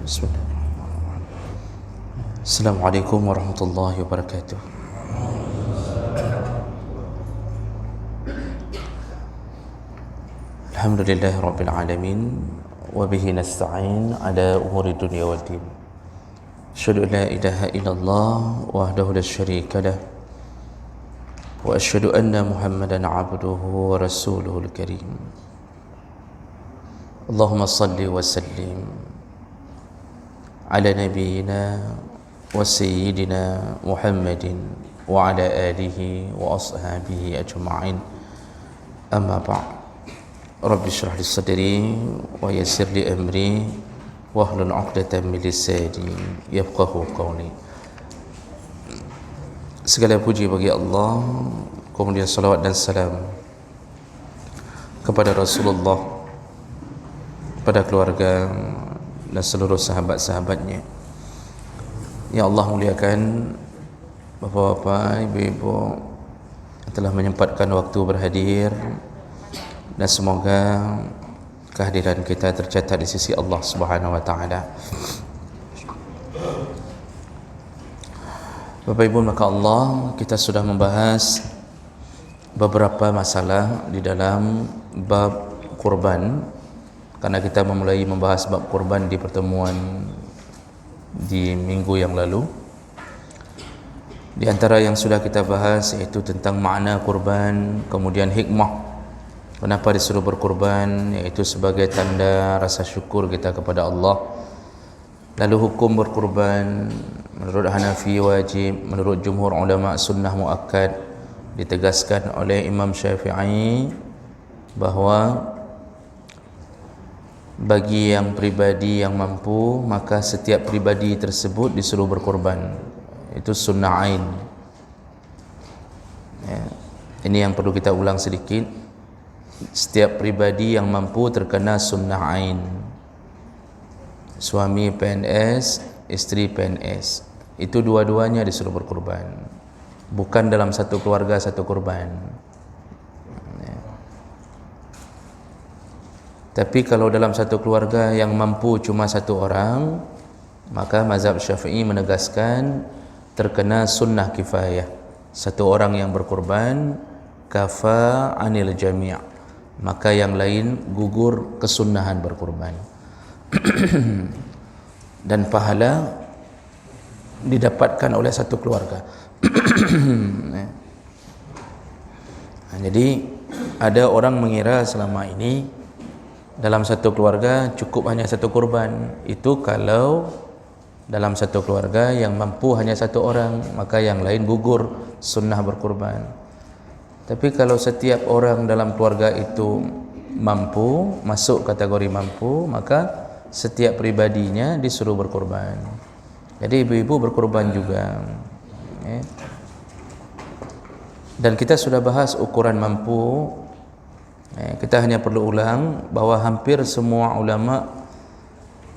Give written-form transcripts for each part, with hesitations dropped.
Bismillahirrahmanirrahim. Assalamualaikum warahmatullahi wabarakatuh. Alhamdulillahi rabbil alamin wa bihi nasta'in ala umuri dunya wal din. Asyhadu an la ilaha illallah wahdahu la syarika lah wa asyhadu anna Muhammadan abduhu wa rasuluhul karim. Allahumma salli wa sallim ala nabiyyina wa sayyidina Muhammadin wa ala alihi wa ashabihi ajma'in. Amma ba'd. Rabbi shrah li sadri wa yassir li amri wahlul 'uqdatam min lisani yafqahu qawli. Segala puji bagi Allah, kemudian salawat dan salam kepada Rasulullah, kepada keluarga dan seluruh sahabat-sahabatnya. Ya Allah muliakan bapa-bapa, ibu-ibu yang telah menyempatkan waktu berhadir, dan semoga kehadiran kita tercatat di sisi Allah Subhanahu wa taala. Bapak Ibu, maka Allah, kita sudah membahas beberapa masalah di dalam bab kurban, karena kita memulai membahas bab kurban di pertemuan di minggu yang lalu. Di antara yang sudah kita bahas yaitu tentang makna kurban, kemudian hikmah kenapa disuruh berkurban, yaitu sebagai tanda rasa syukur kita kepada Allah. Lalu hukum berkurban menurut Hanafi wajib, menurut jumhur ulama sunnah muakkad. Ditegaskan oleh Imam Syafi'i bahawa bagi yang pribadi yang mampu, maka setiap pribadi tersebut disuruh berkorban. Itu sunnah ain. Ya. Ini yang perlu kita ulang sedikit. Setiap pribadi yang mampu terkena sunnah ain. Suami PNS, isteri PNS, itu dua-duanya disuruh berkorban. Bukan dalam satu keluarga satu korban. Tapi kalau dalam satu keluarga yang mampu cuma satu orang, maka mazhab Syafi'i menegaskan terkena sunnah kifayah. Satu orang yang berkorban kafa anil jami', maka yang lain gugur kesunnahan berkorban. Dan pahala didapatkan oleh satu keluarga. Jadi ada orang mengira selama ini dalam satu keluarga cukup hanya satu kurban. Itu kalau dalam satu keluarga yang mampu hanya satu orang, maka yang lain gugur sunnah berkurban. Tapi kalau setiap orang dalam keluarga itu mampu, masuk kategori mampu, maka setiap pribadinya disuruh berkurban. Jadi ibu-ibu berkurban juga. Dan kita sudah bahas ukuran mampu. Kita hanya perlu ulang bahawa hampir semua ulama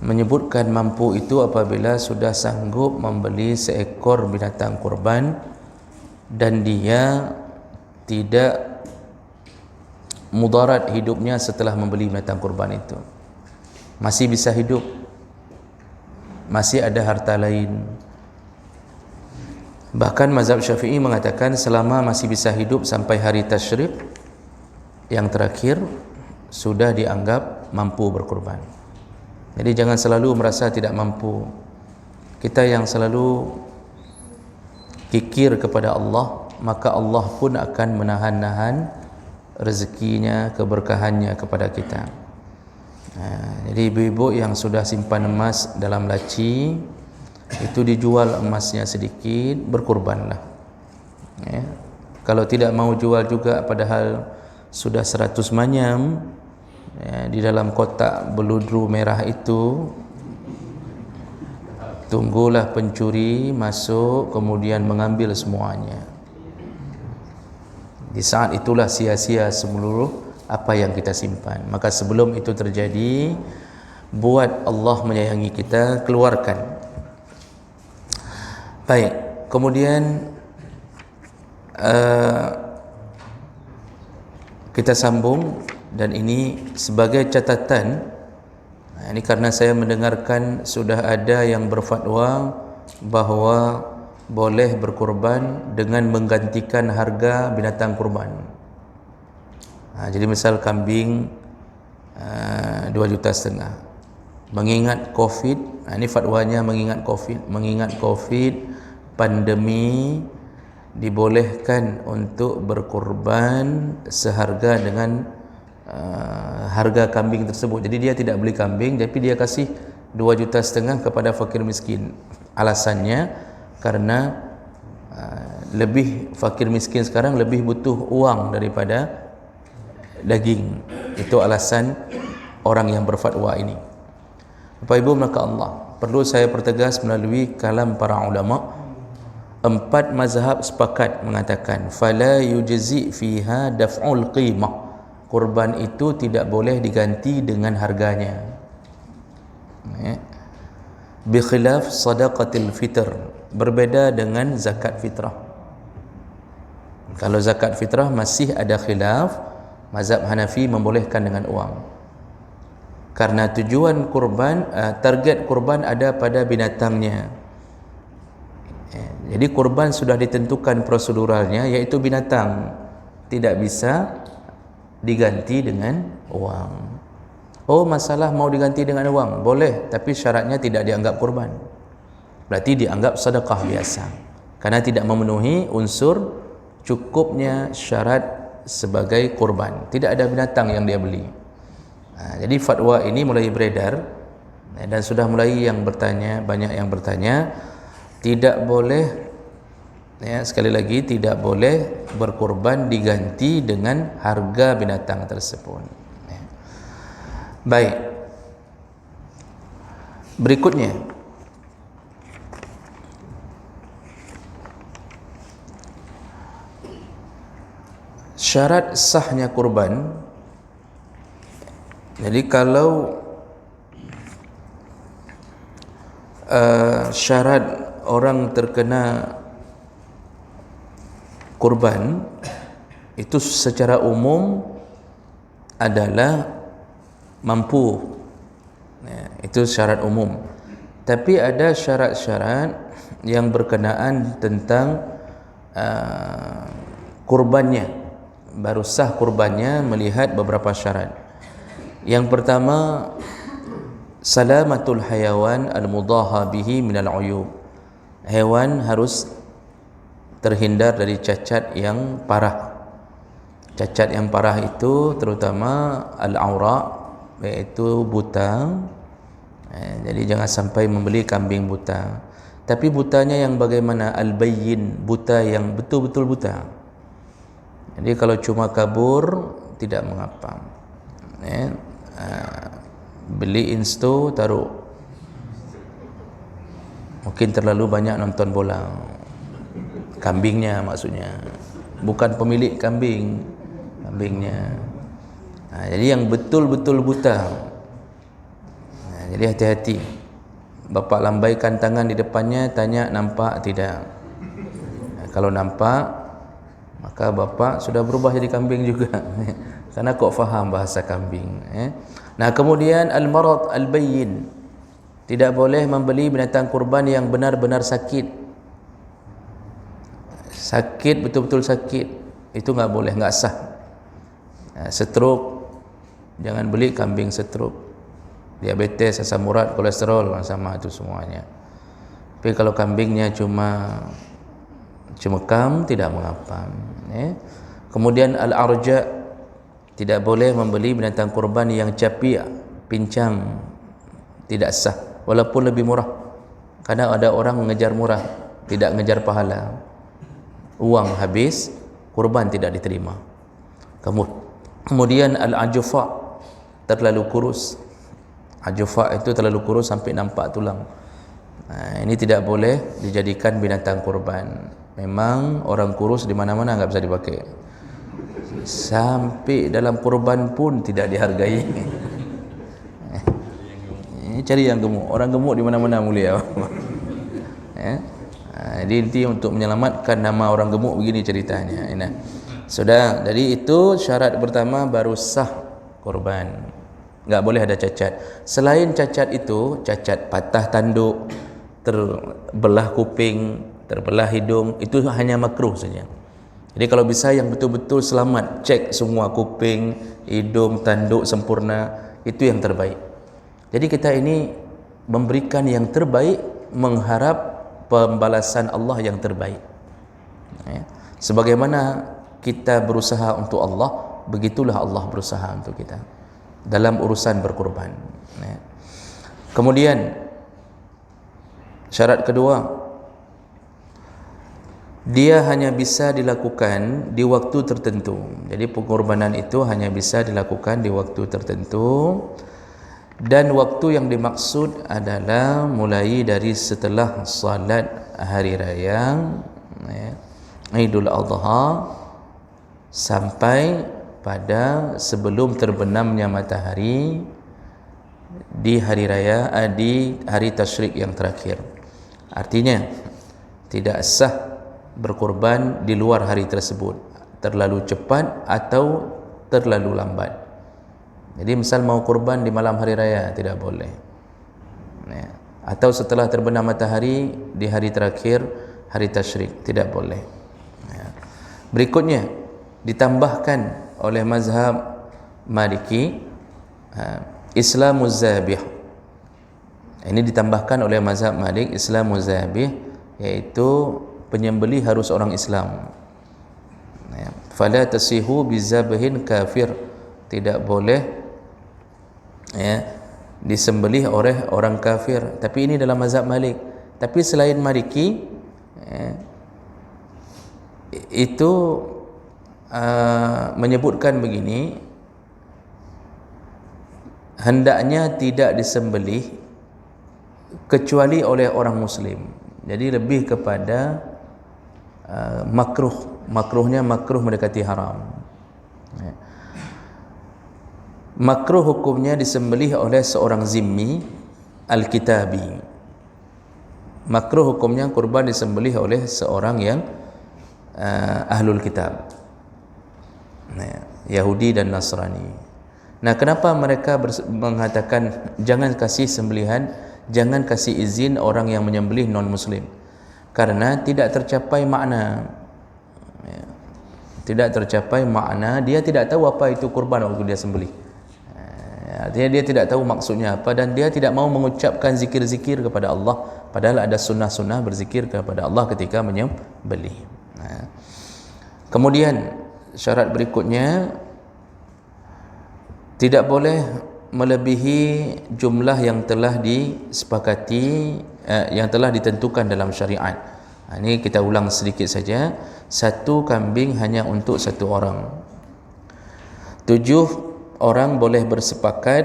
menyebutkan mampu itu apabila sudah sanggup membeli seekor binatang kurban dan dia tidak mudarat hidupnya setelah membeli binatang kurban itu. Masih bisa hidup, masih ada harta lain. Bahkan mazhab Syafi'i mengatakan selama masih bisa hidup sampai hari tasyrik yang terakhir, sudah dianggap mampu berkorban. Jadi jangan selalu merasa tidak mampu. Kita yang selalu kikir kepada Allah, maka Allah pun akan menahan-nahan rezekinya, keberkahannya kepada kita. Jadi ibu-ibu yang sudah simpan emas dalam laci, itu dijual emasnya sedikit, berkorbanlah. Kalau tidak mau jual juga padahal sudah 100 manyam di dalam kotak beludru merah itu, tunggulah pencuri masuk kemudian mengambil semuanya. Di saat itulah sia-sia seluruh apa yang kita simpan. Maka sebelum itu terjadi, buat Allah menyayangi kita, keluarkan. Baik, kemudian kita sambung, dan ini sebagai catatan Ini karena saya mendengarkan sudah ada yang berfatwa bahawa boleh berkorban dengan menggantikan harga binatang kurban. Jadi misal kambing 2,5 juta. Mengingat COVID, ini fatwanya mengingat COVID, pandemi, dibolehkan untuk berkorban seharga dengan harga kambing tersebut. Jadi dia tidak beli kambing, tapi dia kasih 2,5 juta kepada fakir miskin. Alasannya karena lebih fakir miskin sekarang lebih butuh uang daripada daging. Itu alasan orang yang berfatwa ini. Bapak Ibu maka Allah, perlu saya pertegas melalui kalam para ulama, 4 mazhab sepakat mengatakan fala yujzi fiha daf'ul qimah. Kurban itu tidak boleh diganti dengan harganya. Bi khilaf sadaqatil fitr, berbeda dengan zakat fitrah. Kalau zakat fitrah masih ada khilaf, mazhab Hanafi membolehkan dengan uang. Karena tujuan kurban, target kurban ada pada binatangnya. Jadi kurban sudah ditentukan proseduralnya, yaitu binatang, tidak bisa diganti dengan uang. Oh, masalah mau diganti dengan uang, boleh, tapi syaratnya tidak dianggap kurban. Berarti dianggap sedekah biasa, karena tidak memenuhi unsur cukupnya syarat sebagai kurban. Tidak ada binatang yang dia beli. Jadi fatwa ini mulai beredar dan sudah mulai yang bertanya, banyak yang bertanya, tidak boleh, sekali lagi tidak boleh berkorban diganti dengan harga binatang tersebut. Baik, berikutnya syarat sahnya kurban. Jadi kalau syarat orang terkena kurban itu secara umum adalah mampu, itu syarat umum. Tapi ada syarat-syarat yang berkenaan tentang kurbannya, baru sah kurbannya melihat beberapa syarat. Yang pertama, salamatul hayawan al-mudaha bihi minal uyub. Hewan harus terhindar dari cacat yang parah. Cacat yang parah itu terutama al-aura, yaitu buta. Jadi jangan sampai membeli kambing buta. Tapi butanya yang bagaimana? Al-bayyin, buta yang betul-betul buta. Jadi kalau cuma kabur tidak mengapa. Beli insto taruh, mungkin terlalu banyak nonton bola. Kambingnya maksudnya, bukan pemilik kambingnya. Jadi yang betul-betul buta. Jadi hati-hati. Bapak lambaikan tangan di depannya, tanya nampak tidak. Kalau nampak, maka bapak sudah berubah jadi kambing juga. Karena kok faham bahasa kambing. Nah, kemudian al-marad al-bayyin, tidak boleh membeli binatang kurban yang benar-benar sakit. Sakit, betul-betul sakit, itu nggak boleh, nggak sah. Stroke, jangan beli kambing stroke. Diabetes, asam urat, kolesterol, sama itu semuanya. Tapi kalau kambingnya cuma kam, tidak mengapa. Kemudian al-arja, tidak boleh membeli binatang kurban yang capi, pincang, tidak sah, walaupun lebih murah. Karena ada orang mengejar murah, tidak mengejar pahala. Uang habis, kurban tidak diterima. Kemudian al-ajufa, terlalu kurus. Ajufa itu terlalu kurus sampai nampak tulang. Ini tidak boleh dijadikan binatang kurban. Memang orang kurus di mana-mana nggak bisa dipakai. Sampai dalam kurban pun tidak dihargai. Cari yang gemuk. Orang gemuk di mana-mana mulia. Jadi inti untuk menyelamatkan nama orang gemuk begini ceritanya. Sudah, jadi itu syarat pertama baru sah kurban. enggak boleh ada cacat. Selain cacat itu, cacat patah tanduk, terbelah kuping, terbelah hidung, itu hanya makruh saja. Jadi kalau bisa yang betul-betul selamat, cek semua kuping, hidung, tanduk sempurna, itu yang terbaik. Jadi kita ini memberikan yang terbaik, mengharap pembalasan Allah yang terbaik. Ya. Sebagaimana kita berusaha untuk Allah, begitulah Allah berusaha untuk kita dalam urusan berkorban. Ya. Kemudian syarat kedua, dia hanya bisa dilakukan di waktu tertentu. Jadi pengorbanan itu hanya bisa dilakukan di waktu tertentu, dan waktu yang dimaksud adalah mulai dari setelah salat hari raya, ya, Idul Adha, sampai pada sebelum terbenamnya matahari di hari raya, di hari tasyrik yang terakhir. Artinya tidak sah berkorban di luar hari tersebut, terlalu cepat atau terlalu lambat. Jadi misal mau korban di malam hari raya, tidak boleh, ya. Atau setelah terbenam matahari di hari terakhir hari tasyrik, tidak boleh. Berikutnya ditambahkan oleh mazhab Maliki, Islamuz Zabih. Ini ditambahkan oleh mazhab Malik, Islamuz Zabih, yaitu penyembelih harus orang Islam. Fala tasihu bizabihin kafir, tidak boleh, ya, disembelih oleh orang kafir. Tapi ini dalam mazhab Malik. Tapi selain Maliki, ya, itu menyebutkan begini, hendaknya tidak disembelih kecuali oleh orang muslim. Jadi lebih kepada makruhnya makruh mendekati haram. Makruh hukumnya disembelih oleh seorang zimmi al-kitabi. Makruh hukumnya kurban disembelih oleh seorang yang ahlul kitab, Yahudi dan Nasrani. Nah, kenapa mereka mengatakan jangan kasih sembelihan, jangan kasih izin orang yang menyembelih non muslim? Karena tidak tercapai makna, tidak tercapai makna, dia tidak tahu apa itu kurban waktu dia sembelih. Artinya dia tidak tahu maksudnya apa, dan dia tidak mau mengucapkan zikir-zikir kepada Allah, padahal ada sunnah-sunnah berzikir kepada Allah ketika menyembelih. Kemudian syarat berikutnya, tidak boleh melebihi jumlah yang telah disepakati, yang telah ditentukan dalam syariat. Ini kita ulang sedikit saja. 1 kambing hanya untuk 1 orang. 7 orang boleh bersepakat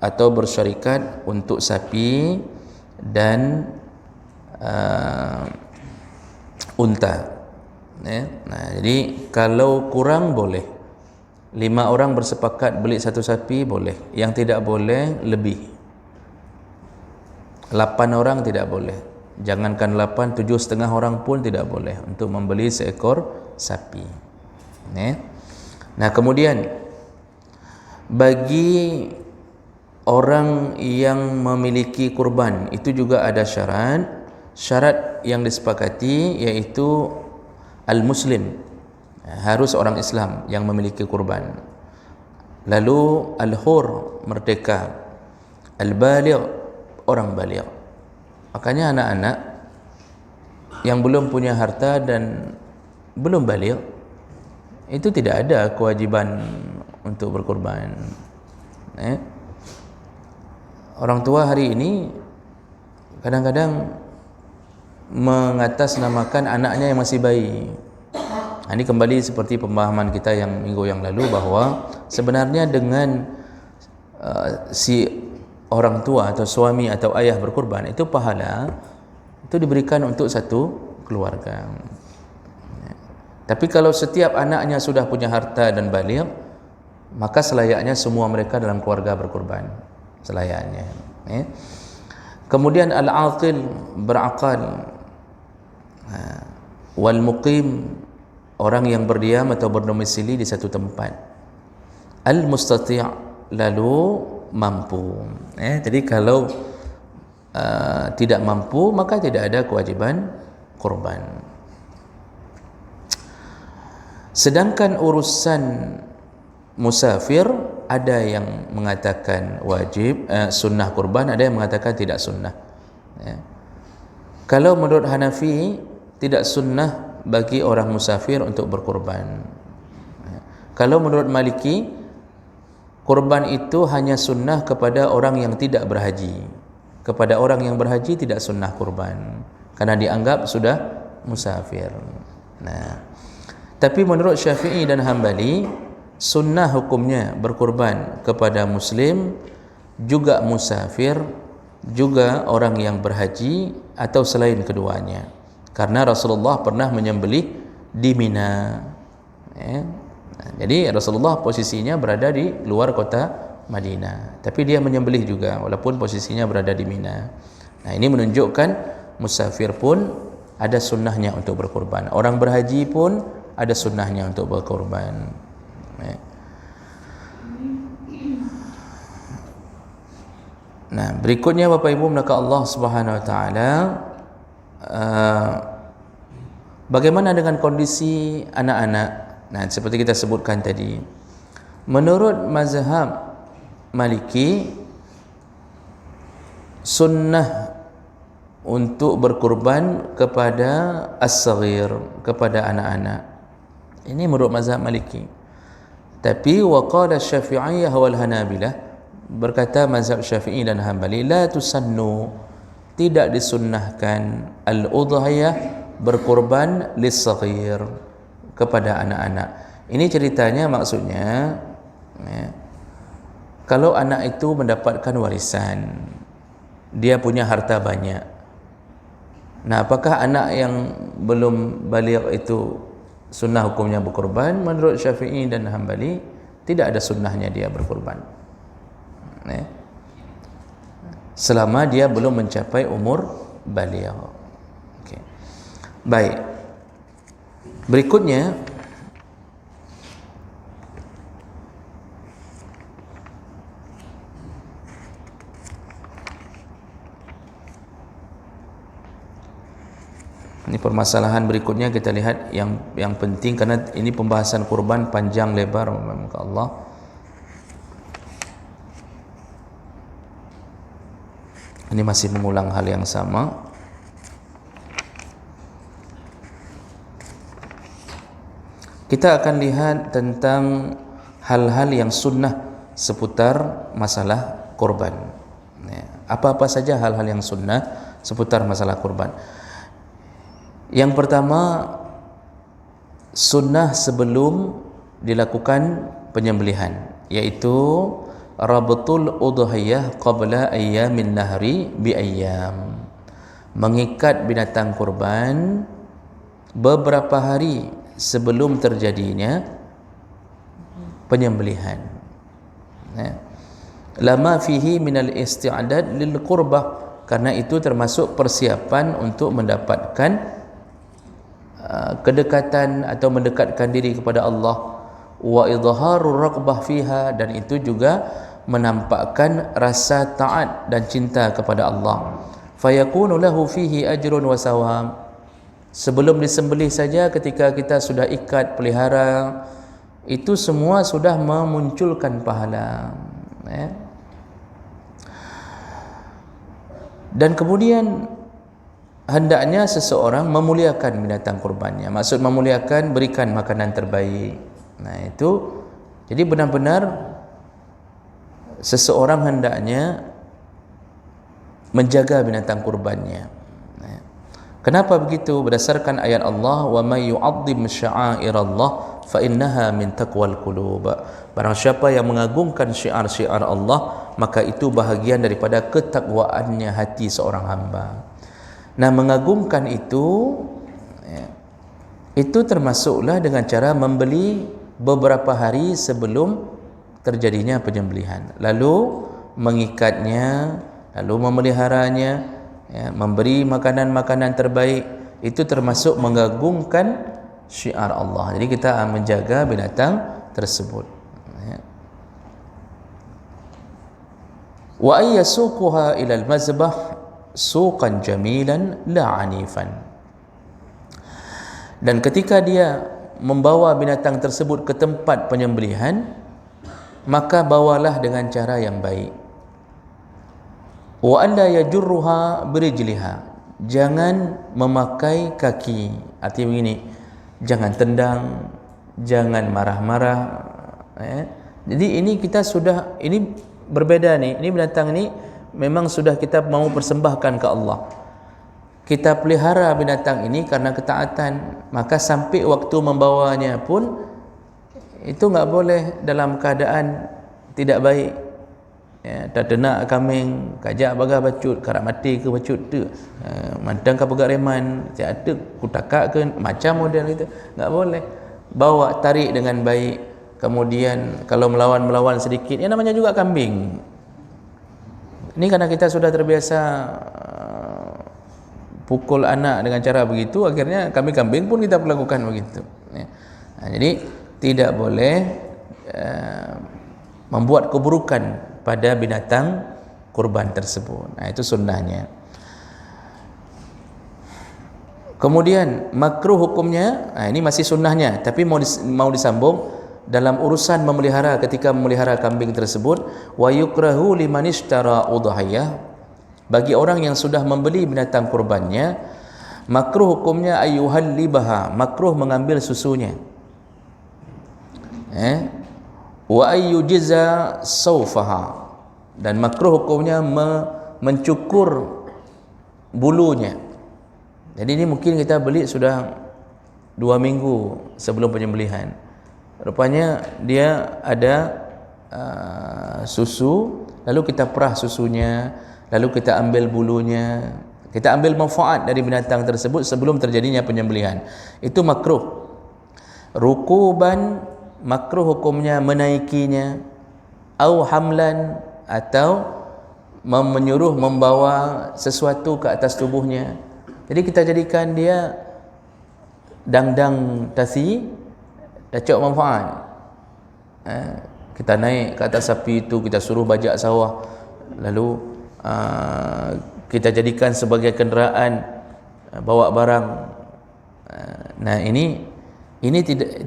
atau bersyarikat untuk sapi dan unta. Nah, jadi kalau kurang boleh, 5 orang bersepakat beli 1 sapi boleh. Yang tidak boleh lebih, 8 orang tidak boleh. Jangankan 8, 7,5 orang pun tidak boleh untuk membeli seekor sapi. Nah, kemudian bagi orang yang memiliki kurban itu juga ada syarat yang disepakati, yaitu al-muslim, harus orang Islam yang memiliki kurban. Lalu al-hur, merdeka. Al-baligh, orang baligh. Makanya anak-anak yang belum punya harta dan belum baligh itu tidak ada kewajiban untuk berkorban. Orang tua hari ini kadang-kadang mengatasnamakan anaknya yang masih bayi. Ini kembali seperti pemahaman kita yang minggu yang lalu, bahwa sebenarnya dengan si orang tua atau suami atau ayah berkorban, itu pahala itu diberikan untuk satu keluarga. Tapi kalau setiap anaknya sudah punya harta dan baligh, maka selayaknya semua mereka dalam keluarga berkorban, selayaknya. Kemudian al-aqil, berakal, wal muqim, orang yang berdiam atau berdomisili di satu tempat, al-mustati', lalu mampu. Jadi kalau tidak mampu maka tidak ada kewajiban kurban. Sedangkan urusan musafir ada yang mengatakan wajib sunnah kurban, ada yang mengatakan tidak sunnah. Kalau menurut Hanafi tidak sunnah bagi orang musafir untuk berkurban. Kalau menurut Maliki kurban itu hanya sunnah kepada orang yang tidak berhaji. Kepada orang yang berhaji tidak sunnah kurban karena dianggap sudah musafir. Tapi menurut Syafi'i dan Hambali sunnah hukumnya berkurban kepada muslim, juga musafir, juga orang yang berhaji atau selain keduanya. Karena Rasulullah pernah menyembelih di Mina. Jadi Rasulullah posisinya berada di luar kota Madinah, tapi dia menyembelih juga walaupun posisinya berada di Mina. Ini menunjukkan musafir pun ada sunnahnya untuk berkurban. Orang berhaji pun ada sunnahnya untuk berkurban. Berikutnya Bapak Ibu maka Allah Subhanahu wa taala, bagaimana dengan kondisi anak-anak? Seperti kita sebutkan tadi, menurut mazhab Maliki sunnah untuk berkurban kepada as-saghir, kepada anak-anak. Ini menurut mazhab Maliki. Tapi waqala Syafi'iyah wal Hanabilah, berkata mazhab Syafi'i dan Hambali, la tusannu, tidak disunnahkan al-udhiyah berkurban lis-saghir, kepada anak-anak. Ini ceritanya maksudnya kalau anak itu mendapatkan warisan, dia punya harta banyak. Apakah anak yang belum baligh itu sunnah hukumnya berkurban? Menurut Syafi'i dan Hambali tidak ada sunnahnya dia berkurban, selama dia belum mencapai umur baligh. Baik. Berikutnya ini permasalahan berikutnya kita lihat yang penting, karena ini pembahasan kurban panjang lebar maka Allah. Ini masih mengulang hal yang sama. Kita akan lihat tentang hal-hal yang sunnah seputar masalah kurban. Apa-apa saja hal-hal yang sunnah seputar masalah kurban. Yang pertama, sunnah sebelum dilakukan penyembelihan, yaitu rabtul udhiyah qabla ayyamin nahri bi ayyam, mengikat binatang kurban beberapa hari sebelum terjadinya penyembelihan. Lama fihi minal isti'dad lil qurbah, karena itu termasuk persiapan untuk mendapatkan kedekatan atau mendekatkan diri kepada Allah. Wa idharur raqbah fiha, dan itu juga menampakkan rasa taat dan cinta kepada Allah. Fayakunu lahu fihi ajrun wa sawab. Sebelum disembelih saja, ketika kita sudah ikat pelihara, itu semua sudah memunculkan pahala. Dan kemudian hendaknya seseorang memuliakan binatang kurbannya. Maksud memuliakan, berikan makanan terbaik. Itu jadi benar-benar seseorang hendaknya menjaga binatang kurbannya. Kenapa begitu? Berdasarkan ayat Allah, wa may yu'azzim sya'airallah fa innaha min taqwal qulub. Barang siapa yang mengagungkan syiar-syiar Allah, maka itu bahagian daripada ketakwaannya hati seorang hamba. Mengagungkan itu termasuklah dengan cara membeli beberapa hari sebelum terjadinya penyembelihan, lalu mengikatnya, lalu memeliharanya, memberi makanan-makanan terbaik. Itu termasuk mengagungkan syiar Allah. Jadi kita menjaga binatang tersebut. wa ayyasuquha ila al-mazbah suqan jamilan la anifan. Dan ketika dia membawa binatang tersebut ke tempat penyembelihan, maka bawalah dengan cara yang baik. Wa alla yajurruha birijliha, jangan memakai kaki. Artinya begini, jangan tendang, jangan marah-marah. Jadi ini kita sudah, ini berbeda nih. Ini binatang ini memang sudah kita mau persembahkan ke Allah. Kita pelihara binatang ini karena ketaatan, maka sampai waktu membawanya pun itu enggak boleh dalam keadaan tidak baik. Terdenak kambing, kajak baga bacut, karak mati ke bacut tu, madang ke pegak reman, tiada kutakak ke, macam model itu, enggak boleh. Bawa, tarik dengan baik. Kemudian kalau melawan sedikit, ya namanya juga kambing. Ini karena kita sudah terbiasa pukul anak dengan cara begitu, akhirnya kambing-kambing pun kita perlakukan begitu. Jadi tidak boleh membuat keburukan pada binatang kurban tersebut. Itu sunnahnya. Kemudian makruh hukumnya, ini masih sunnahnya, tapi mau disambung dalam urusan memelihara. Ketika memelihara kambing tersebut, wa yukrahu liman ishtara udhiyah, bagi orang yang sudah membeli binatang kurbannya, makruh hukumnya ayyuhallibaha, makruh mengambil susunya, wa ayyujza sawfaha, dan makruh hukumnya mencukur bulunya. Jadi ini mungkin kita beli sudah 2 minggu sebelum penyembelihan, rupanya dia ada susu, lalu kita perah susunya, lalu kita ambil bulunya, kita ambil manfaat dari binatang tersebut sebelum terjadinya penyembelihan. Itu makruh. Rukuban, makruh hukumnya menaikinya, au hamlan, atau menyuruh membawa sesuatu ke atas tubuhnya. Jadi kita jadikan dia dangdang tasi, dacok manfaat. Kita naik ke atas sapi itu, kita suruh bajak sawah, lalu kita jadikan sebagai kenderaan bawa barang. Nah ini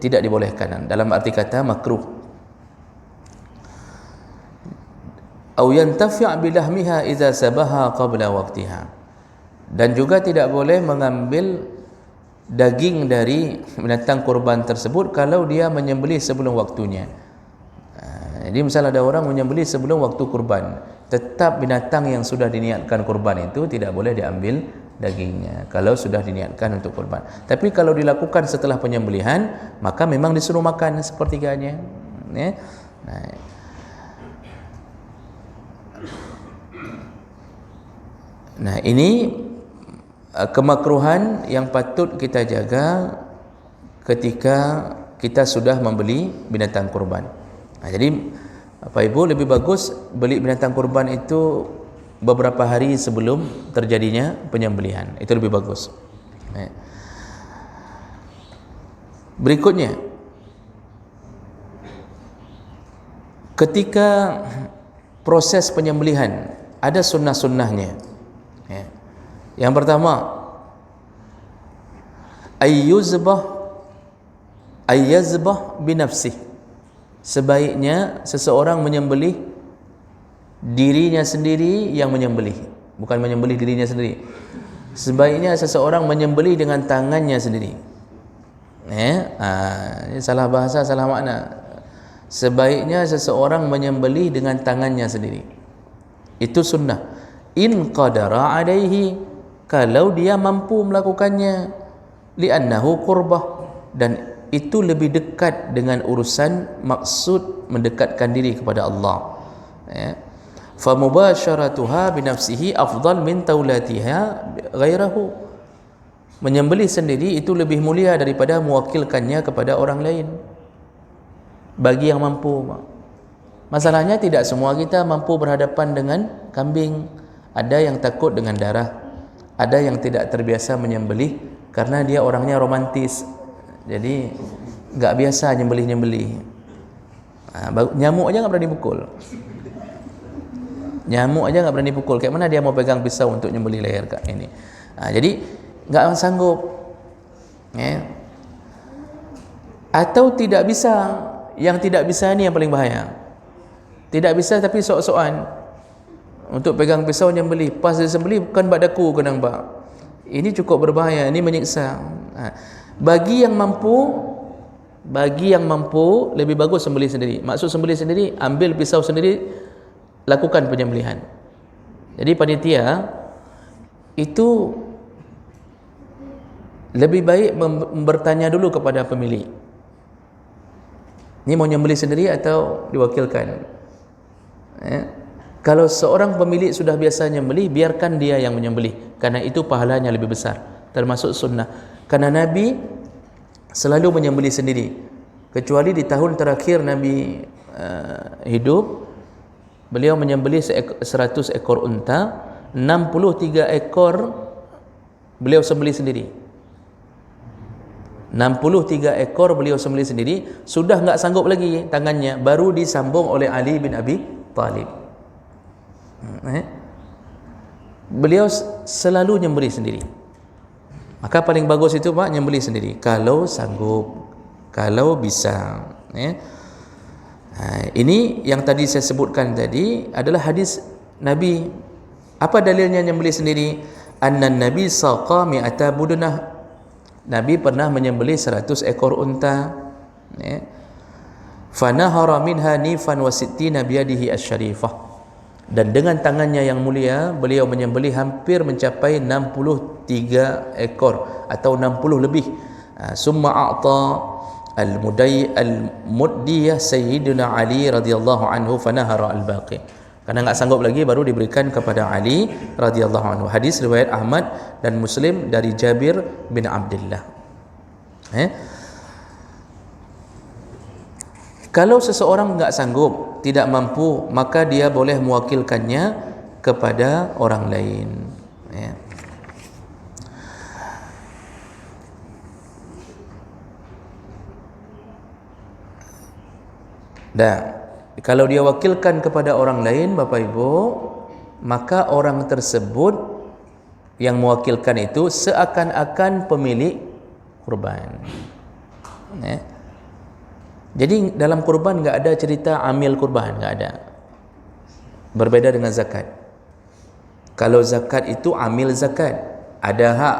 tidak dibolehkan dalam arti kata makruh. Au yantafi' bilahmiha idza sabaha qabla waqtiha, dan juga tidak boleh mengambil daging dari binatang kurban tersebut kalau dia menyembelih sebelum waktunya. Jadi misalnya ada orang menyembelih sebelum waktu kurban, tetap binatang yang sudah diniatkan kurban itu tidak boleh diambil dagingnya kalau sudah diniatkan untuk kurban. Tapi kalau dilakukan setelah penyembelihan, maka memang disuruh makan sepertiganya. Nah ini kemakruhan yang patut kita jaga ketika kita sudah membeli binatang kurban. Jadi Bapak Ibu, lebih bagus beli binatang kurban itu beberapa hari sebelum terjadinya penyembelihan. Itu lebih bagus. Berikutnya, ketika proses penyembelihan ada sunnah-sunnahnya. Yang pertama, ayyazbah binafsih, sebaiknya seseorang menyembelih dirinya sendiri yang menyembelih, bukan menyembelih dirinya sendiri. Sebaiknya seseorang menyembelih dengan tangannya sendiri. Ini salah bahasa, salah makna. Sebaiknya seseorang menyembelih dengan tangannya sendiri. Itu sunnah. In qadara alaihi, kalau dia mampu melakukannya, li'annahu qurbah, dan itu lebih dekat dengan urusan maksud mendekatkan diri kepada Allah. Fa mubasharatuha binafsihi afdal min taulatiha ghairahu, menyembelih sendiri itu lebih mulia daripada mewakilkannya kepada orang lain bagi yang mampu. Masalahnya tidak semua kita mampu berhadapan dengan kambing. Ada yang takut dengan darah, ada yang tidak terbiasa menyembelih karena dia orangnya romantis, jadi enggak biasa nyembelih-nyembelih. Nyamuk aja enggak berani pukul. Nyamuk aja nggak berani pukul, kayak mana dia mau pegang pisau untuk nyembelih leher kat ini. Jadi nggak sanggup, ya. Atau tidak bisa. Yang tidak bisa ini yang paling bahaya. Tidak bisa tapi sok-sokan untuk pegang pisau nyembelih, pas dia sembelih bukan bak daku kena bak. Ini cukup berbahaya, ini menyiksa. Bagi yang mampu lebih bagus sembelih sendiri. Maksud sembelih sendiri, ambil pisau sendiri, lakukan penyembelihan. Jadi panitia itu lebih baik bertanya dulu kepada pemilik, ini mau nyembelih sendiri atau diwakilkan. Kalau seorang pemilik sudah biasa nyembelih, biarkan dia yang menyembelih, karena itu pahalanya lebih besar, termasuk sunnah. Karena Nabi selalu menyembelih sendiri, kecuali di tahun terakhir Nabi hidup, beliau menyembelih 100 ekor unta, 63 ekor beliau sembelih sendiri. 63 ekor beliau sembelih sendiri, sudah enggak sanggup lagi tangannya, baru disambung oleh Ali bin Abi Thalib. Beliau selalu nyembelih sendiri. Maka paling bagus itu Pak, nyembelih sendiri kalau sanggup, kalau bisa, ya. Ini yang tadi saya sebutkan tadi adalah hadis Nabi. Apa dalilnya nyembelih sendiri? Annan Nabi saqa mi'ata budunah. Nabi pernah menyembelih 100 ekor unta, ya. Fanahara minha nifan wa sittina biyadihi asy-syarifah. Dan dengan tangannya yang mulia beliau menyembelih hampir mencapai 63 ekor atau 60 lebih. Summa a'ta al-muddiyah sayyidina Ali radhiyallahu anhu fanahara al-baqi. Karena enggak sanggup lagi, baru diberikan kepada Ali radhiyallahu anhu. Hadis riwayat Ahmad dan Muslim dari Jabir bin Abdullah. Kalau seseorang enggak sanggup, tidak mampu, maka dia boleh mewakilkannya kepada orang lain, ya. Dan kalau dia wakilkan kepada orang lain, Bapak Ibu, maka orang tersebut yang mewakilkan itu seakan-akan pemilik kurban, ya. Jadi dalam kurban enggak ada cerita amil kurban, enggak ada. Berbeda dengan zakat. Kalau zakat itu amil zakat, ada hak.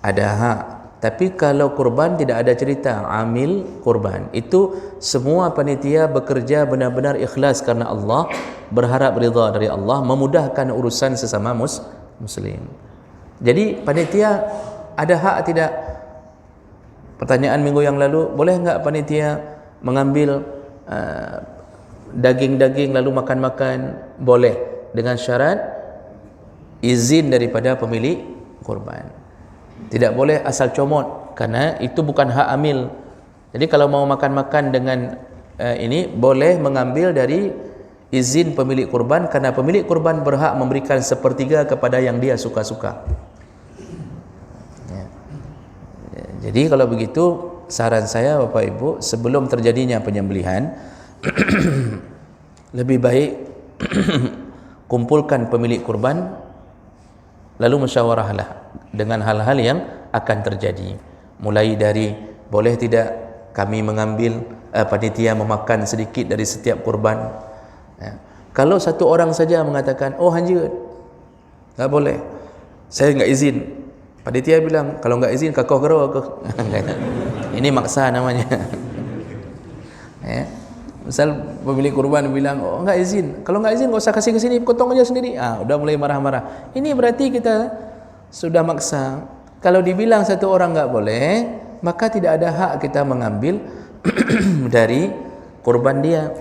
Ada hak. Tapi kalau kurban tidak ada cerita amil kurban. Itu semua panitia bekerja benar-benar ikhlas karena Allah, berharap ridha dari Allah, memudahkan urusan sesama muslim. Jadi panitia ada hak tidak? Pertanyaan minggu yang lalu, boleh enggak panitia mengambil daging-daging lalu makan-makan? Boleh, dengan syarat izin daripada pemilik kurban. Tidak boleh asal comot, karena itu bukan hak amil. Jadi kalau mau makan-makan dengan ini, boleh mengambil dari izin pemilik kurban, karena pemilik kurban berhak memberikan sepertiga kepada yang dia suka-suka. Jadi kalau begitu, saran saya Bapak Ibu, sebelum terjadinya penyembelihan lebih baik kumpulkan pemilik kurban, lalu musyawarahlah dengan hal-hal yang akan terjadi. Mulai dari, boleh tidak kami mengambil panitia memakan sedikit dari setiap kurban, ya. Kalau satu orang saja mengatakan, oh hanjut, tak boleh, saya enggak izin, panitia bilang, kalau enggak izin kakoh kero aku. Ini maksa namanya. Ya. Misal pemilik kurban bilang, oh enggak izin, kalau enggak izin enggak usah kasih ke sini, potong aja sendiri. Udah mulai marah-marah. Ini berarti kita sudah maksa. Kalau dibilang satu orang enggak boleh, maka tidak ada hak kita mengambil dari kurban dia.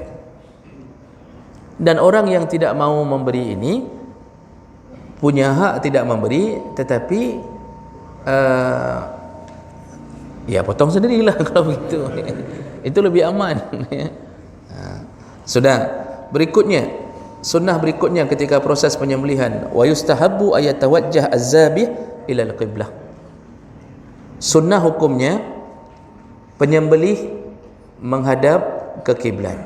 Dan orang yang tidak mau memberi ini punya hak tidak memberi, tetapi ya potong sendirilah kalau begitu. Itu lebih aman. Sudah. Berikutnya, sunnah berikutnya ketika proses penyembelihan, wa yustahabbu ayatawajjah az-zabih ila al-qiblah. Sunnah hukumnya penyembelih menghadap ke kiblat.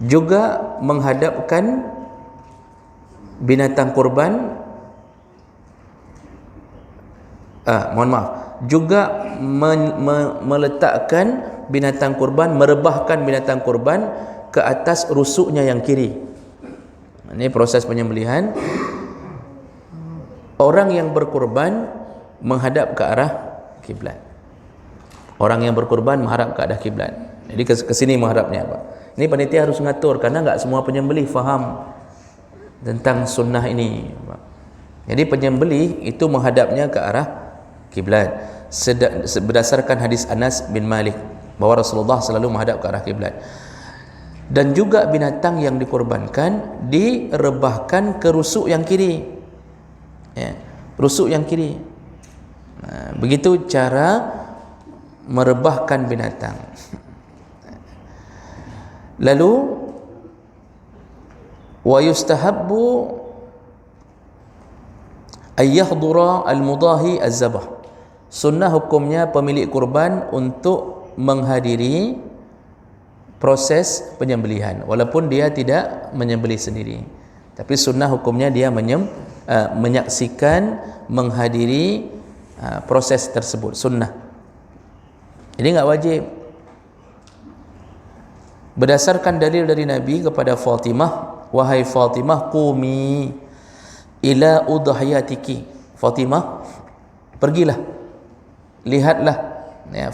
juga menghadapkan binatang kurban, juga meletakkan binatang kurban, merebahkan binatang kurban ke atas rusuknya yang kiri. Ini proses penyembelihan. Orang yang berkurban menghadap ke arah kiblat. Orang yang berkurban menghadap ke arah kiblat. Jadi ke sini menghadapnya apa? Ini panitia harus mengatur karena enggak semua penyembelih faham tentang sunnah ini. Jadi penyembelih itu menghadapnya ke arah kiblat. Berdasarkan hadis Anas bin Malik bahwa Rasulullah selalu menghadap ke arah kiblat. Dan juga binatang yang dikorbankan direbahkan ke rusuk yang kiri. Ya, rusuk yang kiri. Nah, begitu cara merebahkan binatang. Lalu wa yustahabbu ayyahdura al-mudahi az-zabah. Sunnah hukumnya pemilik kurban untuk menghadiri proses penyembelihan walaupun dia tidak menyembelih sendiri. Tapi sunnah hukumnya dia menyaksikan, menghadiri proses tersebut, sunnah. Jadi enggak wajib. Berdasarkan dalil dari Nabi kepada Fatimah, wahai Fatimah, qumi ila udhiyatiki. Fatimah, pergilah, lihatlah, ya,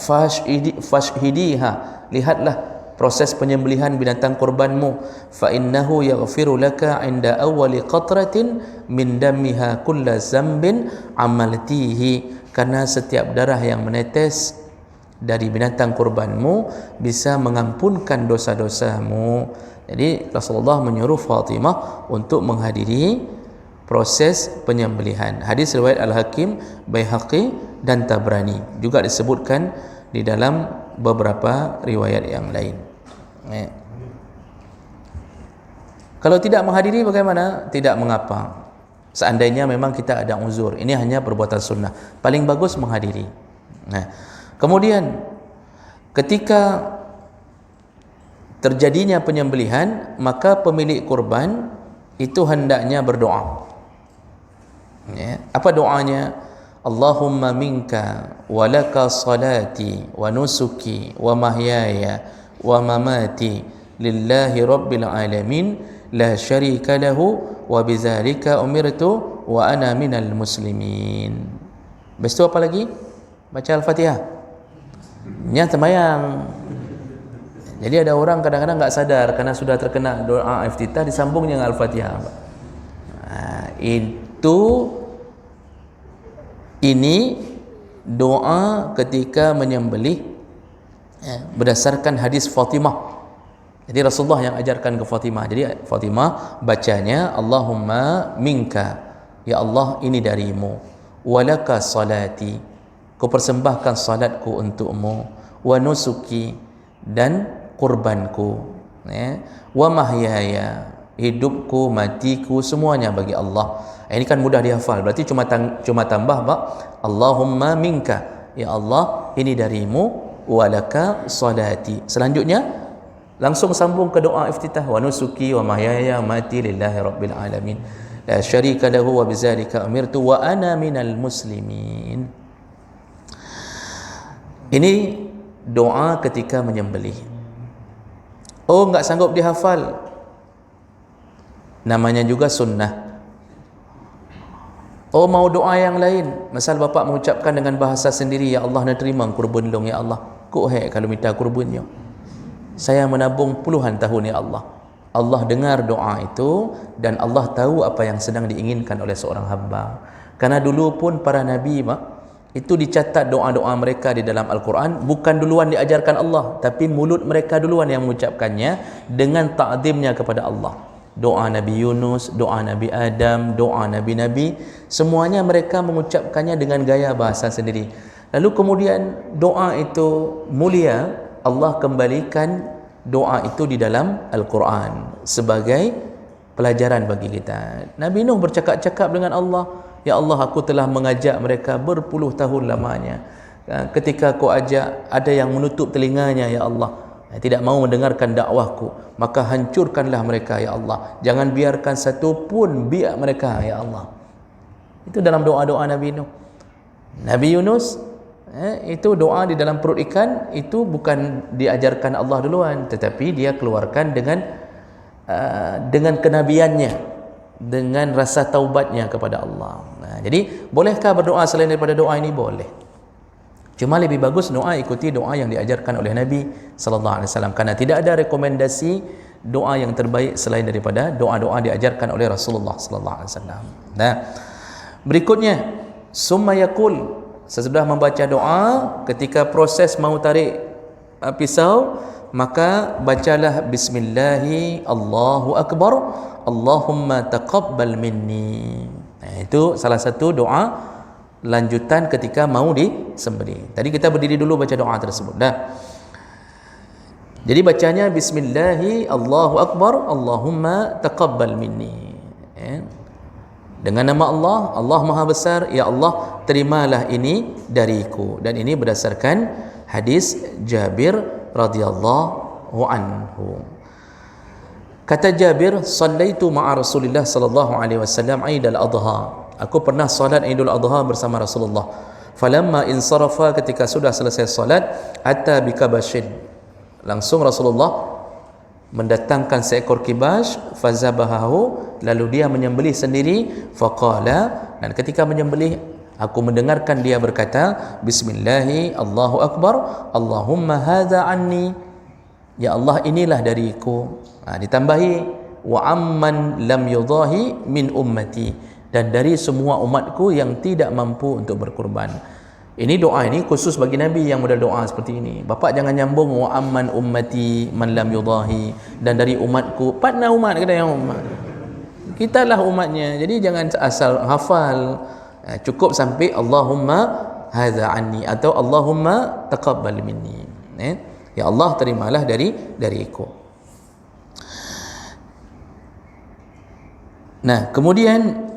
fashhidiha, lihatlah proses penyembelihan binatang kurbanmu. Fa innahu yaghfiru laka 'inda awwali qatratin min damiha kulla zambin amaltihi. Karena setiap darah yang menetes dari binatang kurbanmu bisa mengampunkan dosa-dosamu. Jadi Rasulullah menyuruh Fatimah untuk menghadiri proses penyembelihan. Hadis riwayat Al-Hakim, Baihaqi dan Tabrani, juga disebutkan di dalam beberapa riwayat yang lain. Kalau tidak menghadiri bagaimana? Tidak mengapa. Seandainya memang kita ada uzur, ini hanya perbuatan sunnah, paling bagus menghadiri. Kemudian ketika terjadinya penyembelihan, maka pemilik kurban itu hendaknya berdoa. Ya, apa doanya? Allahumma minka wa laka salati wa nusuki wa mahyaya wa mamati lillahi rabbil alamin la syarika lahu wa bidzalika umirtu wa ana minal muslimin. Lepas itu apa lagi? Baca Al-Fatihah. Nya sembahyang. Jadi ada orang kadang-kadang enggak sadar karena sudah terkena doa iftitah disambungnya dengan Al-Fatihah. Ini doa ketika menyembelih, ya, berdasarkan hadis Fatimah. Jadi Rasulullah yang ajarkan ke Fatimah. Jadi Fatimah bacanya Allahumma minka, ya Allah ini darimu, walaka salati, ku persembahkan salatku untukmu, wa nusuki, dan kurbanku, ya, wa mahyaya, hidupku, matiku, semuanya bagi Allah. Ini kan mudah dihafal, berarti cuma tambah Pak, Allahumma minka, ya Allah ini darimu, walaka salati. Selanjutnya langsung sambung ke doa iftitah, wa nusuki wa mahyaya mati lillahi rabbil alamin la syarika lahu wa bidzalika umirtu wa ana minal muslimin. Ini doa ketika menyembelih. Oh, enggak sanggup dihafal, namanya juga sunnah. Oh, mau doa yang lain, misal bapak mengucapkan dengan bahasa sendiri, ya Allah nak terima kurban long, ya Allah kok kalau minta kurbannya, saya menabung puluhan tahun, ya Allah. Allah dengar doa itu dan Allah tahu apa yang sedang diinginkan oleh seorang hamba. Karena dulu pun para nabi itu dicatat doa-doa mereka di dalam Al-Quran, bukan duluan diajarkan Allah, tapi mulut mereka duluan yang mengucapkannya dengan ta'zimnya kepada Allah. Doa Nabi Yunus, doa Nabi Adam, doa Nabi-Nabi, semuanya mereka mengucapkannya dengan gaya bahasa sendiri. Lalu kemudian doa itu mulia, Allah kembalikan doa itu di dalam Al-Quran sebagai pelajaran bagi kita. Nabi Nuh bercakap-cakap dengan Allah, ya Allah aku telah mengajak mereka berpuluh tahun lamanya. Ketika kau ajak, ada yang menutup telinganya, ya Allah. tidak mau mendengarkan dakwahku, maka hancurkanlah mereka ya Allah, jangan biarkan satu pun biak mereka ya Allah. Itu dalam doa-doa Nabi Nuh. Nabi Yunus itu doa di dalam perut ikan, itu bukan diajarkan Allah duluan, tetapi dia keluarkan dengan kenabiannya, dengan rasa taubatnya kepada Allah. Jadi bolehkah berdoa selain daripada doa ini? Boleh. Cuma lebih bagus doa ikuti doa yang diajarkan oleh Nabi sallallahu alaihi wasallam, karena tidak ada rekomendasi doa yang terbaik selain daripada doa-doa diajarkan oleh Rasulullah sallallahu alaihi wasallam. Nah, berikutnya summa yaqul, sesudah membaca doa, ketika proses mau tarik pisau, maka bacalah bismillahi Allahu akbar Allahumma taqabbal minni. Itu salah satu doa lanjutan ketika mau disembelih. Tadi kita berdiri dulu baca doa tersebut dah. Jadi bacanya bismillahi Allahu akbar Allahumma taqabbal minni. Dengan nama Allah, Allah Maha Besar, ya Allah terimalah ini dariku. Dan ini berdasarkan hadis Jabir radhiyallahu anhu. Kata Jabir, "Shallaitu ma'a Rasulillah sallallahu alaihi wasallam Eid al-Adha." Aku pernah salat Idul Adha bersama Rasulullah. Falamma insarafa, ketika sudah selesai salat, atta bikabashin. Langsung Rasulullah mendatangkan seekor kibas, fazabahahu, lalu dia menyembelih sendiri, faqala, dan ketika menyembelih aku mendengarkan dia berkata, bismillahi Allahu akbar Allahumma hadza anni, ya Allah inilah dariku. Ditambahi wa amman lam yudahi min ummati, dan dari semua umatku yang tidak mampu untuk berkurban. Ini doa ini khusus bagi Nabi yang model doa seperti ini. Bapak jangan nyambung wa amman ummati man lam yudahi, dan dari umatku. Partner umat kata yang umat. Kita lah umatnya. Jadi jangan asal hafal. Cukup sampai Allahumma hadza anni atau Allahumma taqabbal minni. Ya Allah terimalah dariku. Nah, kemudian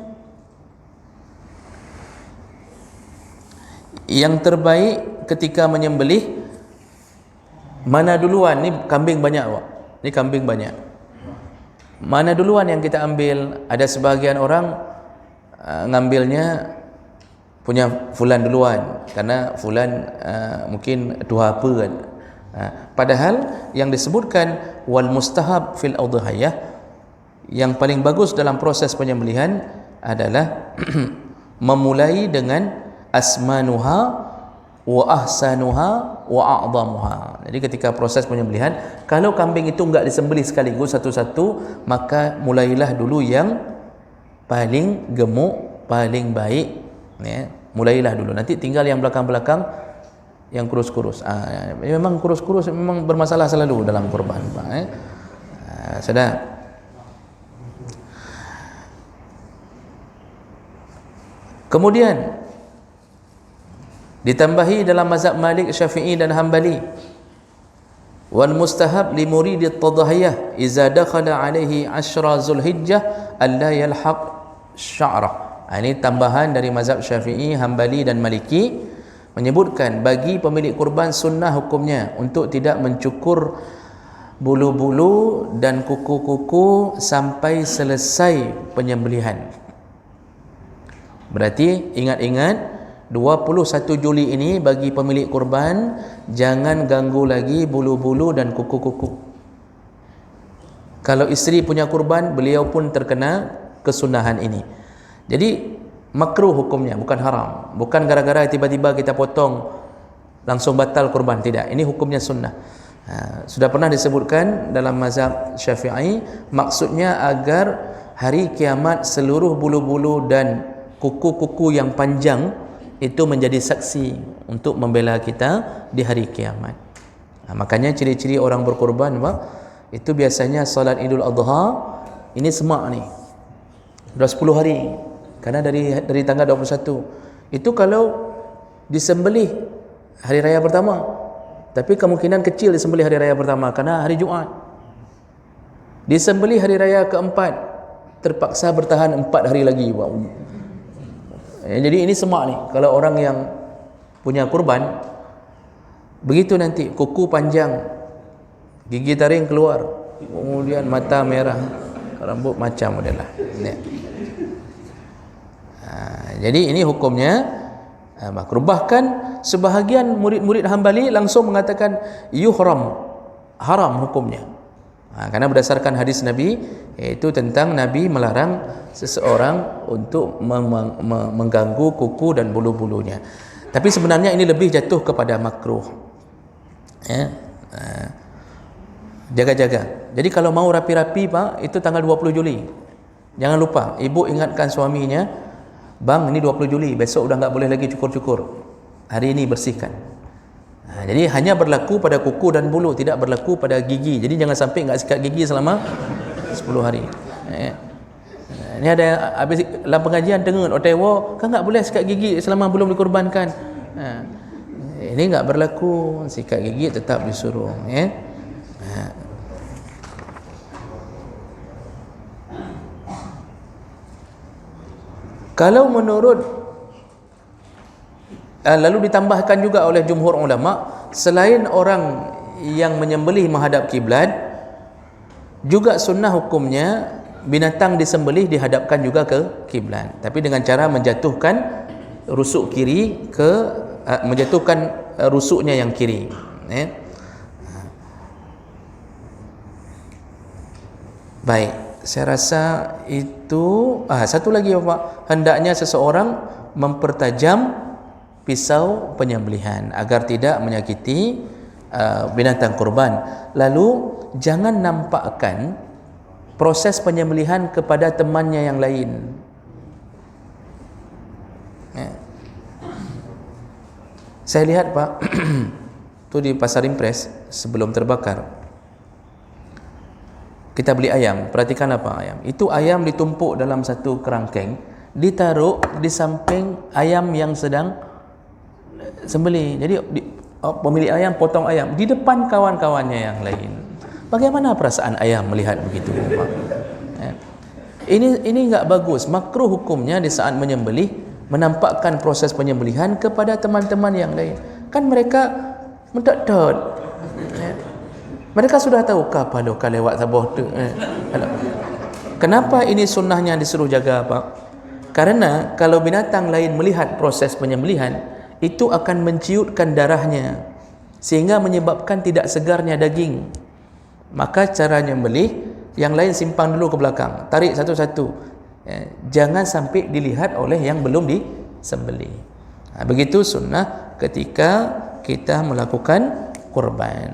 yang terbaik ketika menyembelih mana duluan? Ni kambing banyak, Pak. Ni kambing banyak. Mana duluan yang kita ambil? Ada sebahagian orang ngambilnya punya fulan duluan, karena fulan mungkin dua apa kan. Padahal yang disebutkan wal mustahab fil udhiyah, yang paling bagus dalam proses penyembelihan adalah memulai dengan asmanuha wa ahsanuha wa a'zamuha. Jadi ketika proses penyembelihan, kalau kambing itu enggak disembelih sekaligus satu-satu, maka mulailah dulu yang paling gemuk, paling baik, ya. Mulailah dulu, nanti tinggal yang belakang-belakang yang kurus-kurus. Memang kurus-kurus memang bermasalah selalu dalam kurban, Pak. Sudah. Kemudian ditambahi dalam mazhab Malik, Syafi'i dan Hambali, wal mustahab li murid at-tadhiyah idza dakhala alaihi 10 Zulhijjah alla yalhaq sya'rah. Ini tambahan dari mazhab Syafi'i, Hambali dan Maliki, menyebutkan bagi pemilik kurban sunnah hukumnya untuk tidak mencukur bulu-bulu dan kuku-kuku sampai selesai penyembelihan. Berarti ingat-ingat 21 Juli ini bagi pemilik kurban jangan ganggu lagi bulu-bulu dan kuku-kuku. Kalau isteri punya kurban, beliau pun terkena kesunahan ini. Jadi makruh hukumnya, bukan haram. Bukan gara-gara tiba-tiba kita potong langsung batal kurban, tidak. Ini hukumnya sunnah. Sudah pernah disebutkan dalam mazhab Syafi'i, maksudnya agar hari kiamat seluruh bulu-bulu dan kuku-kuku yang panjang itu menjadi saksi untuk membela kita di hari kiamat. Makanya ciri-ciri orang berkorban, Pak, itu biasanya salat Idul Adha ini semak ni. Dah 10 hari. Karena dari tanggal 21. Itu kalau disembelih hari raya pertama. Tapi kemungkinan kecil disembelih hari raya pertama karena hari Jumaat. Disembelih hari raya keempat, terpaksa bertahan 4 hari lagi, Pak. Jadi ini semak ni. Kalau orang yang punya kurban, begitu nanti kuku panjang gigi taring keluar, kemudian mata merah, rambut macam adalah. Jadi ini hukumnya makruh. Bahkan sebahagian murid-murid Hambali langsung mengatakan yuhram, haram hukumnya. Karena berdasarkan hadis Nabi, iaitu tentang Nabi melarang seseorang untuk mengganggu kuku dan bulu-bulunya. Tapi sebenarnya ini lebih jatuh kepada makruh. Jaga-jaga. Jadi kalau mau rapi-rapi Pak, itu tanggal 20 Juli. Jangan lupa, ibu ingatkan suaminya, bang ini 20 Juli, besok udah nggak boleh lagi cukur-cukur. Hari ini bersihkan. Jadi hanya berlaku pada kuku dan bulu, tidak berlaku pada gigi. Jadi jangan sampai nggak sikat gigi selama 10 hari. Ini ada habis dalam pengajian dengar otewo kan nggak boleh sikat gigi selama belum dikorbankan. Ini nggak berlaku, sikat gigi tetap disuruh. Kalau menurut lalu ditambahkan juga oleh jumhur ulama, selain orang yang menyembelih menghadap kiblat, juga sunnah hukumnya binatang disembelih dihadapkan juga ke kiblat, tapi dengan cara menjatuhkan rusuk kiri ke menjatuhkan rusuknya yang kiri. Baik, saya rasa itu. Satu lagi Pak, hendaknya seseorang mempertajam pisau penyembelihan agar tidak menyakiti binatang kurban. Lalu jangan nampakkan proses penyembelihan kepada temannya yang lain. Saya lihat Pak, tu di Pasar Impres sebelum terbakar, kita beli ayam. Perhatikan apa ayam. Itu ayam ditumpuk dalam satu kerangkeng, ditaruh di samping ayam yang sedang sembelih. Jadi pemilik ayam potong ayam di depan kawan-kawannya yang lain. Bagaimana perasaan ayam melihat begitu Pak? Ini enggak bagus. Makruh hukumnya di saat menyembelih menampakkan proses penyembelihan kepada teman-teman yang lain. Kan mereka mendak-dot. Mereka sudah tahu kapan doka lewat sabah tu. Kenapa ini sunnahnya disuruh jaga Pak? Karena kalau binatang lain melihat proses penyembelihan, itu akan menciutkan darahnya sehingga menyebabkan tidak segarnya daging. Maka cara menyembelih, yang lain simpan dulu ke belakang, tarik satu-satu. Jangan sampai dilihat oleh yang belum disembelih. Begitu sunnah ketika kita melakukan kurban.